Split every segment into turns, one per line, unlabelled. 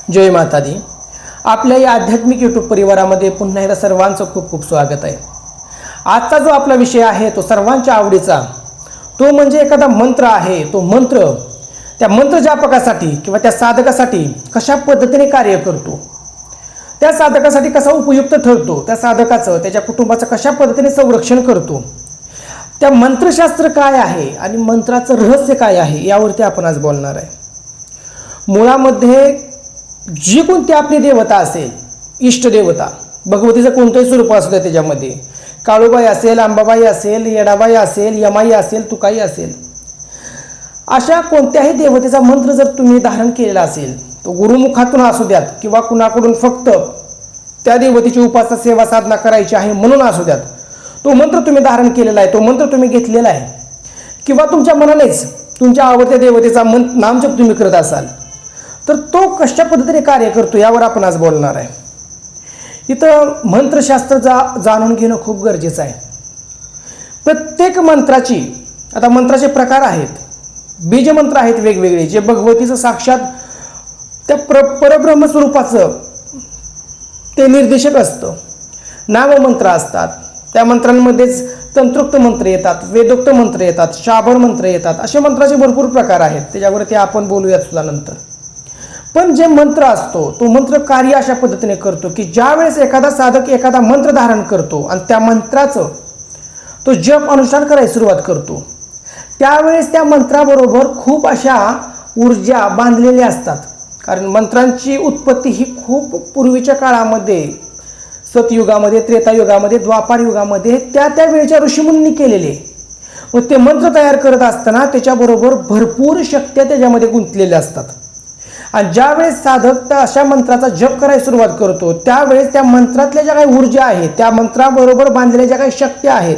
जय माता दी। आपल्या या आध्यात्मिक यूट्यूब परिवारामध्ये पुन्हा एकदा सर्वांचं खूप खूप स्वागत आहे। आजचा जो आपला विषय आहे तो सर्वांच्या आवडीचा, तो म्हणजे एखादा मंत्र आहे। तो मंत्र त्या मंत्र जापकासाठी किंवा त्या साधकासाठी कशा पद्धतीने कार्य करतो, त्या साधकासाठी कसा उपयुक्त ठरतो, त्या साधकाचं त्याच्या कुटुंबाचं कशा पद्धतीने संरक्षण करतो, त्या मंत्रशास्त्र काय आहे आणि मंत्राचं रहस्य काय आहे, यावरती आपण आज बोलणार आहे। मुळामध्ये जी कोणती आपली देवता असेल, इष्ट देवता, भगवतीचं कोणतंही स्वरूप असू द्या, त्याच्यामध्ये काळूबाई असेल, अंबाबाई असेल, येडाबाई असेल, यमाई असेल, तुकाई असेल, अशा कोणत्याही देवतेचा मंत्र जर तुम्ही धारण केलेला असेल, तो गुरुमुखातून असू द्यात किंवा कुणाकडून फक्त त्या देवतेची उपासना सेवा साधना करायची आहे म्हणून असू द्यात, तो मंत्र तुम्ही धारण केलेला आहे, तो मंत्र तुम्ही घेतलेला आहे, किंवा तुमच्या मनानेच तुमच्या आवडत्या देवतेचा नामजप तुम्ही करत असाल, तर तो कशा पद्धतीने कार्य करतो यावर आपण आज बोलणार आहे। इथं मंत्रशास्त्र जाणून घेणं खूप गरजेचं आहे। प्रत्येक मंत्राची, आता मंत्राचे प्रकार आहेत, बीज मंत्र आहेत वेगवेगळे, जे भगवतीचं साक्षात त्या परब्रह्म स्वरूपाचं ते निर्देशक असतं। नाममंत्र असतात, त्या मंत्रांमध्येच तंत्रोक्त मंत्र येतात, वेदोक्त मंत्र येतात, शाबर मंत्र येतात, असे मंत्राचे भरपूर प्रकार आहेत, त्याच्यावरती आपण बोलूयात सुद्धा नंतर। पण जे मंत्र असतो तो मंत्र कार्य अशा पद्धतीने करतो की ज्यावेळेस एखादा साधक एखादा मंत्र धारण करतो आणि त्या मंत्राचं तो जप अनुष्ठान करायला सुरुवात करतो, त्यावेळेस त्या मंत्राबरोबर खूप अशा ऊर्जा बांधलेल्या असतात। कारण मंत्रांची उत्पत्ती ही खूप पूर्वीच्या काळामध्ये, सतयुगामध्ये, त्रेतायुगामध्ये, द्वापार युगामध्ये त्या वेळच्या ऋषीमुनींनी केलेले, व ते मंत्र तयार करत असताना त्याच्याबरोबर भरपूर शक्त्या त्याच्यामध्ये गुंतलेल्या असतात। आणि ज्यावेळेस साधक त्या अशा मंत्राचा जप करायला सुरुवात करतो, त्यावेळेस त्या मंत्रातल्या ज्या काही ऊर्जा आहेत, त्या मंत्राबरोबर बांधलेल्या ज्या काही शक्त्या आहेत,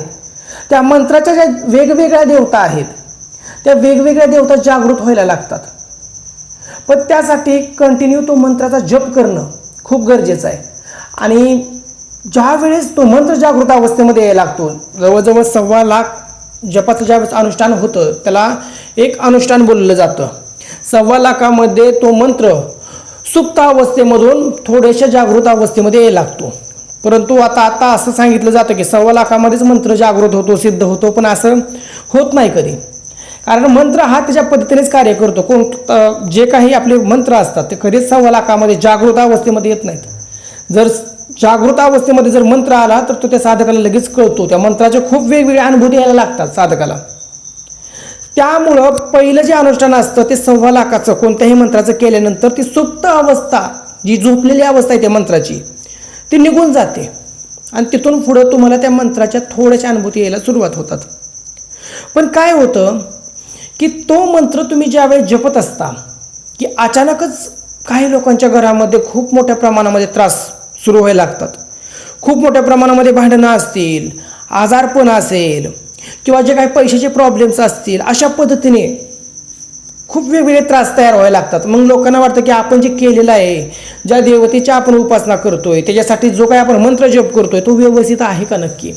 त्या मंत्राच्या ज्या वेगवेगळ्या देवता आहेत, त्या वेगवेगळ्या देवता जागृत व्हायला लागतात। पण त्यासाठी कंटिन्यू तो मंत्राचा जप करणं खूप गरजेचं आहे। आणि ज्यावेळेस तो मंत्र जागृत अवस्थेमध्ये यायला लागतो, जवळजवळ 1.25 लाख जपाचं ज्यावेळेस अनुष्ठान होतं, त्याला एक अनुष्ठान बोललं जातं। 1.25 लाखामध्ये तो मंत्र सुप्त अवस्थेमधून थोड्याशा जागृत अवस्थेमध्ये यायला लागतो। परंतु आता असं सांगितलं जातं की 1.25 लाखामध्येच मंत्र जागृत होतो, सिद्ध होतो, पण असं होत नाही कधी। कारण मंत्र हा त्याच्या पद्धतीनेच कार्य करतो। जे काही आपले मंत्र असतात ते कधीच 1.25 लाखामध्ये जागृत अवस्थेमध्ये येत नाहीत। जर जागृत अवस्थेमध्ये जर मंत्र आला तर तो त्या साधकाला लगेच कळतो। त्या मंत्राचे खूप वेगवेगळ्या अनुभूती यायला लागतात साधकाला। त्यामुळं पहिलं जे अनुष्ठान असतं ते 1.25 लाखाचं कोणत्याही मंत्राचं केल्यानंतर ती सुप्त अवस्था, जी झोपलेली अवस्था आहे त्या मंत्राची, ती निघून जाते आणि तिथून पुढं तुम्हाला त्या मंत्राच्या थोड्याशा अनुभूती यायला सुरुवात होतात। पण काय होतं की तो मंत्र तुम्ही ज्यावेळेस जपत असता की अचानकच काही लोकांच्या घरामध्ये खूप मोठ्या प्रमाणामध्ये त्रास सुरू व्हायला लागतात। खूप मोठ्या प्रमाणामध्ये भांडणं असतील, आजारपण असेल, किंवा जे काही पैशाचे प्रॉब्लेम्स असतील, अशा पद्धतीने खूप वेगवेगळे त्रास तयार व्हायला लागतात। मग लोकांना वाटतं की आपण जे केलेलं आहे, ज्या देवतेची आपण उपासना करतोय, त्याच्यासाठी जो काही आपण मंत्र जप करतोय तो व्यवस्थित आहे का नक्की।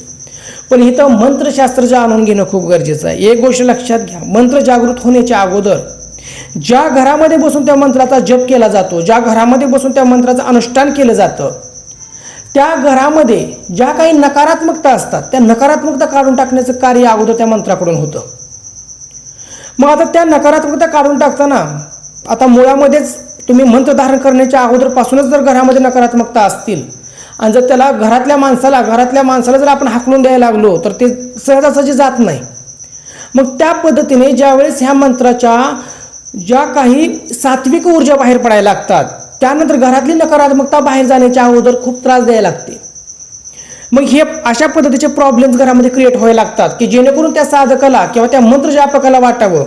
पण इथं मंत्रशास्त्र जाणून घेणं खूप गरजेचं आहे। एक गोष्ट लक्षात घ्या, मंत्र जागृत होण्याच्या अगोदर ज्या घरामध्ये बसून त्या मंत्राचा जप केला जातो, ज्या घरामध्ये बसून त्या मंत्राचं अनुष्ठान केलं जातं, त्या घरामध्ये ज्या काही नकारात्मकता असतात, त्या नकारात्मकता काढून टाकण्याचं कार्य अगोदर त्या मंत्राकडून होतं। मग आता त्या नकारात्मकता काढून टाकताना आता मुळामध्येच तुम्ही मंत्र धारण करण्याच्या अगोदरपासूनच जर घरामध्ये नकारात्मकता असतील आणि जर त्याला घरातल्या माणसाला जर आपण हाकलून द्यायला लागलो तर ते सहजासहजी जात नाही। मग त्या पद्धतीने ज्यावेळेस ह्या मंत्राच्या ज्या काही सात्विक ऊर्जा बाहेर पडायला लागतात, त्यानंतर घरातली नकारात्मकता बाहेर जाण्याच्या अगोदर खूप त्रास द्यायला लागते। मग हे अशा पद्धतीचे प्रॉब्लेम्स घरामध्ये क्रिएट व्हायला लागतात की जेणेकरून त्या साधकाला किंवा त्या मंत्र जापकाला वाटावं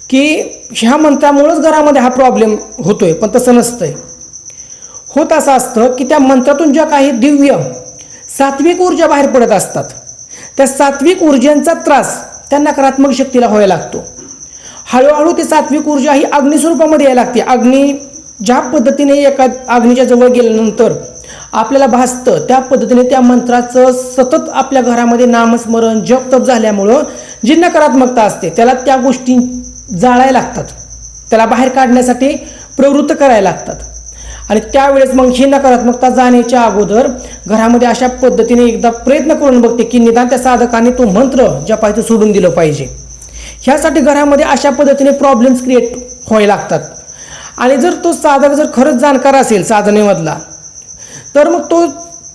की ह्या मंत्रामुळेच घरामध्ये हा प्रॉब्लेम होतोय, पण तसं नसतंय। होत असं असतं की त्या मंत्रातून ज्या काही दिव्य सात्विक ऊर्जा बाहेर पडत असतात, त्या सात्विक ऊर्जांचा त्रास त्या नकारात्मक शक्तीला व्हायला लागतो। हळूहळू ती सात्विक ऊर्जा ही अग्निस्वरूपामध्ये यायला लागते। अग्नी ज्या पद्धतीने एका अग्नीच्या जवळ गेल्यानंतर आपल्याला भासतं, त्या पद्धतीने त्या मंत्राचं सतत आपल्या घरामध्ये नामस्मरण जप तप झाल्यामुळं जी नकारात्मकता असते त्याला त्या गोष्टी जाळायला लागतात, त्याला बाहेर काढण्यासाठी प्रवृत्त करायला लागतात। आणि त्यावेळेस मग ही नकारात्मकता जाण्याच्या अगोदर घरामध्ये अशा पद्धतीने एकदा प्रयत्न करून बघते की निदान त्या साधकाने तो मंत्र जपायचं सोडून दिलं पाहिजे. ह्यासाठी घरामध्ये अशा पद्धतीने प्रॉब्लेम्स क्रिएट व्हायला लागतात. आणि जर तो साधक जर खरंच जाणकार असेल साधनेमधला तर मग तो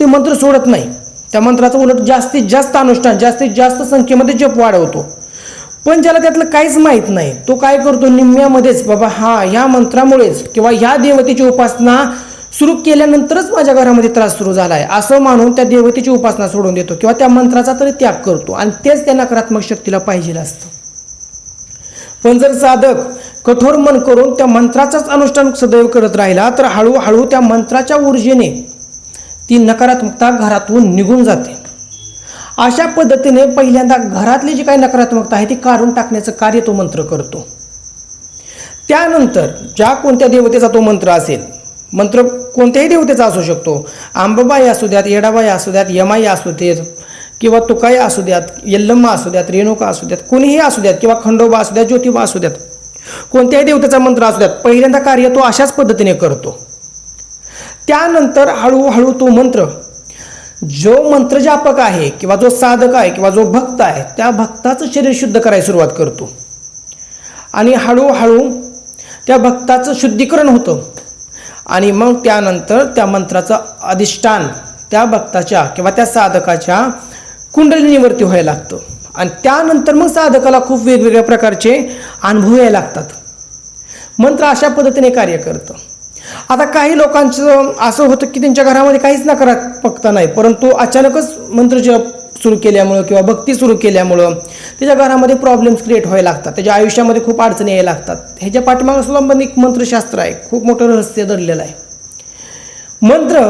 ते मंत्र सोडत नाही. त्या मंत्राचं उलट जास्तीत जास्त अनुष्ठान जास्तीत जास्त संख्येमध्ये जप वाढवतो. पण ज्याला त्यातलं काहीच माहीत नाही तो काय करतो, निम्म्यामध्येच बाबा ह्या मंत्रामुळेच किंवा ह्या देवतेची उपासना सुरू केल्यानंतरच माझ्या घरामध्ये त्रास सुरू झाला आहे असं मानून त्या देवतेची उपासना सोडून देतो किंवा त्या मंत्राचा तरी त्याग करतो आणि तेच त्या नकारात्मक शक्तीला पाहिजे असतं. पण जर साधक कठोर मन करून त्या मंत्राचाच अनुष्ठान सदैव करत राहिला तर हळूहळू त्या मंत्राच्या ऊर्जेने ती नकारात्मकता घरातून निघून जाते. अशा पद्धतीने पहिल्यांदा घरातली जी काही नकारात्मकता आहे ती काढून टाकण्याचं कार्य तो मंत्र करतो. त्यानंतर ज्या कोणत्या देवतेचा तो मंत्र असेल, मंत्र कोणत्याही देवतेचा असू शकतो, अंबाबाई असू द्यात, येडाबाई असू द्यात, यमाई असू देत किंवा तुकाई असू द्यात, यल्लम्मा असू द्यात, रेणुका असू द्यात, कोणीही असू द्यात किंवा खंडोबा असू द्यात, ज्योतिबा असू द्यात, कोणत्याही देवतेचा मंत्र असू द्यात, पहिल्यांदा कार्य तो अशाच पद्धतीने करतो. त्यानंतर हळूहळू तो मंत्र जो मंत्रजापक आहे किंवा जो साधक आहे किंवा जो भक्त आहे त्या भक्ताचं शरीर शुद्ध करायला सुरुवात करतो आणि हळूहळू त्या भक्ताचं शुद्धीकरण होतं आणि मग त्यानंतर त्या मंत्राचं अधिष्ठान त्या भक्ताच्या किंवा त्या साधकाच्या कुंडलिनीवरती व्हायला लागतं आणि त्यानंतर मग साधकाला खूप वेगवेगळ्या प्रकारचे अनुभव यायला लागतात. मंत्र अशा पद्धतीने कार्य करतं. आता काही लोकांचं असं होतं की त्यांच्या घरामध्ये काहीच नकारात्मकता नाही, परंतु अचानकच मंत्र जप सुरू केल्यामुळं किंवा भक्ती सुरू केल्यामुळं त्याच्या घरामध्ये प्रॉब्लेम्स क्रिएट व्हायला लागतात, त्याच्या आयुष्यामध्ये खूप अडचणी यायला लागतात. ह्याच्या पाठीमागे सुद्धा एक मंत्रशास्त्र आहे, खूप मोठं रहस्य दडलेलं आहे. मंत्र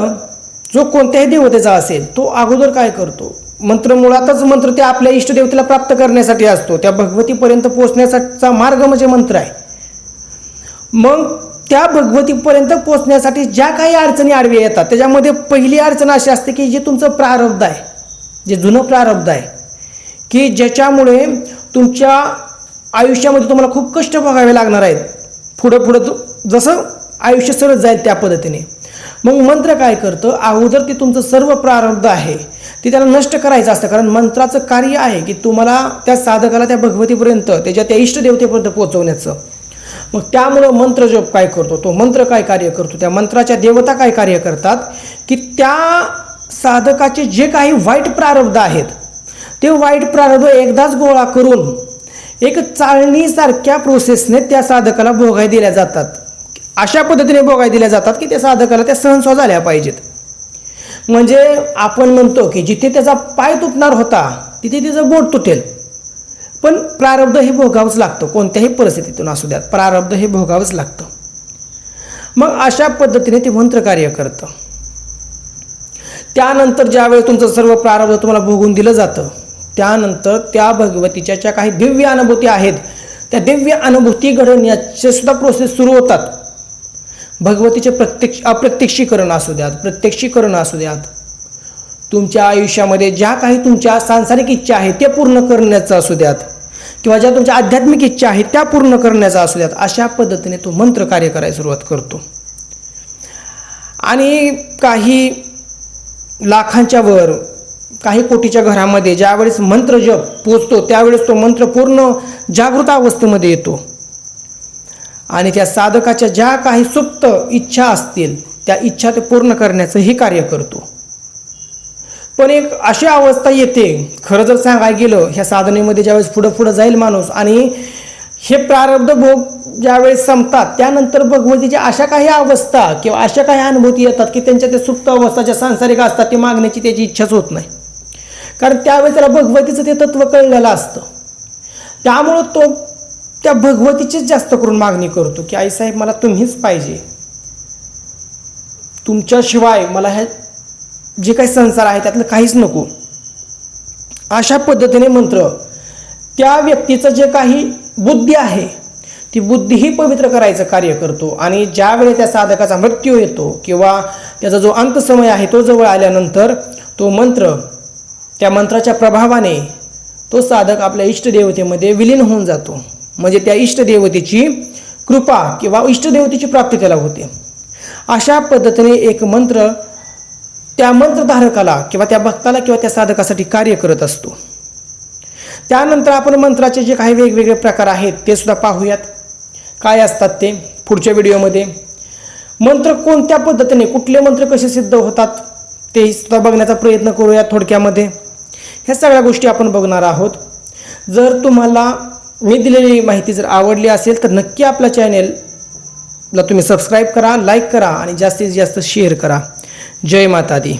जो कोणत्याही देवतेचा असेल तो अगोदर काय करतो, मंत्र मुळातच मंत्र ते आपल्या इष्टदेवतेला प्राप्त करण्यासाठी असतो, त्या भगवतीपर्यंत पोहोचण्याचा मार्ग म्हणजे मंत्र आहे. मग त्या भगवतीपर्यंत पोहोचण्यासाठी ज्या काही अडचणी आडव्या येतात त्याच्यामध्ये पहिली अडचण अशी असते की जे तुमचं प्रारब्ध आहे, जे जुनं प्रारब्ध आहे की ज्याच्यामुळे तुमच्या आयुष्यामध्ये तुम्हाला खूप कष्ट भोगावे लागणार आहेत, पुढं जसं आयुष्य सरळ जाईल त्या पद्धतीने. मग मंत्र काय करतं, अगोदर ते तुमचं सर्व प्रारब्ध आहे ते त्याला नष्ट करायचं असतं, कारण मंत्राचं कार्य आहे की तुम्हाला त्या साधकाला त्या भगवतीपर्यंत त्याच्या त्या इष्टदेवतेपर्यंत पोहोचवण्याचं. मग त्यामुळं मंत्र जप काय करतो, तो मंत्र काय कार्य करतो, त्या मंत्राच्या देवता काय कार्य करतात की त्या साधकाचे जे काही वाईट प्रारब्ध आहेत ते वाईट प्रारब्ध एकदाच गोळा करून एक चाळणीसारख्या प्रोसेसने त्या साधकाला भोगाय दिल्या जातात. अशा पद्धतीने भोगाय दिल्या जातात की त्या साधकाला त्या सहनस्व झाल्या पाहिजेत. म्हणजे आपण म्हणतो की जिथे त्याचा पाय तुटणार होता तिथे त्याचं बोट तुटेल, पण प्रारब्ध हे भोगावंच लागतं, कोणत्याही परिस्थितीतून असू द्यात प्रारब्ध हे भोगावंच लागतं. मग अशा पद्धतीने ते मंत्र कार्य करतं. त्यानंतर ज्यावेळेस तुमचं सर्व प्रारब्ध तुम्हाला भोगून दिलं जातं त्यानंतर त्या भगवतीच्या ज्या काही दिव्य अनुभूती आहेत त्या दिव्य अनुभूती घडवण्याचे सुद्धा प्रोसेस सुरू होतात. भगवतीचे अप्रत्यक्षीकरण असू द्यात, प्रत्यक्षीकरण असू द्यात, तुमच्या आयुष्यामध्ये ज्या काही तुमच्या सांसारिक इच्छा आहेत त्या पूर्ण करण्याचं असू द्यात किंवा ज्या तुमच्या आध्यात्मिक इच्छा आहेत त्या पूर्ण करण्याचा असू द्यात, अशा पद्धतीने तो मंत्र कार्य करायला सुरुवात करतो. आणि काही लाखांच्या वर काही कोटीच्या घरामध्ये ज्यावेळेस मंत्र जप पोचतो त्यावेळेस तो मंत्र पूर्ण जागृत अवस्थेमध्ये येतो आणि त्या साधकाच्या ज्या काही सुप्त इच्छा असतील त्या इच्छा ते पूर्ण करण्याचं हे कार्य करतो. पण एक अशी अवस्था येते, खरं जर सांगायला गेलं ह्या साधनेमध्ये ज्यावेळेस पुढं जाईल माणूस आणि हे प्रारब्ध भोग ज्यावेळेस संपतात त्यानंतर भगवतीच्या अशा काही अवस्था किंवा अशा काही अनुभूती येतात की त्यांच्या त्या सुप्त अवस्था ज्या सांसारिक असतात ते मागण्याची त्याची इच्छाच होत नाही, कारण त्यावेळेस त्याला भगवतीचं ते तत्त्व कळलेलं असतं. त्यामुळं तो त्या भगवतीचीच जास्त करून मागणी करतो की आईसाहेब मला तुम्हीच पाहिजे, तुमच्याशिवाय मला ह्या जे काही संसार आहे त्यातलं काहीच नको. अशा पद्धतीने मंत्र त्या व्यक्तीचं जे काही बुद्धी आहे ती बुद्धीही पवित्र करायचं कार्य करतो. आणि ज्यावेळी त्या साधकाचा मृत्यू येतो किंवा त्याचा जो अंतसमय आहे तो जवळ आल्यानंतर तो मंत्र त्या मंत्राच्या प्रभावाने तो साधक आपल्या इष्टदेवतेमध्ये विलीन होऊन जातो. म्हणजे त्या इष्टदेवतेची कृपा किंवा इष्टदेवतेची प्राप्ती त्याला होते. अशा पद्धतीने एक मंत्र त्या मंत्रधारकाला किंवा त्या भक्ताला किंवा त्या साधकासाठी कार्य करत असतो. त्यानंतर आपण मंत्राचे जे काही वेगवेगळे प्रकार आहेत ते सुद्धा पाहूयात. काय असतात ते पुढच्या व्हिडिओमध्ये. मंत्र कोणत्या पद्धतीने, कुठले मंत्र कसे सिद्ध होतात ते सुद्धा बघण्याचा प्रयत्न करूया थोडक्यामध्ये. ह्या सगळ्या गोष्टी आपण बघणार आहोत. जर तुम्हाला मी दिलेली माहिती जर आवडली असेल तर नक्की आपल्या चॅनेलला तुम्ही सबस्क्राईब करा, लाईक करा आणि जास्तीत जास्त शेअर करा. जय माता दी.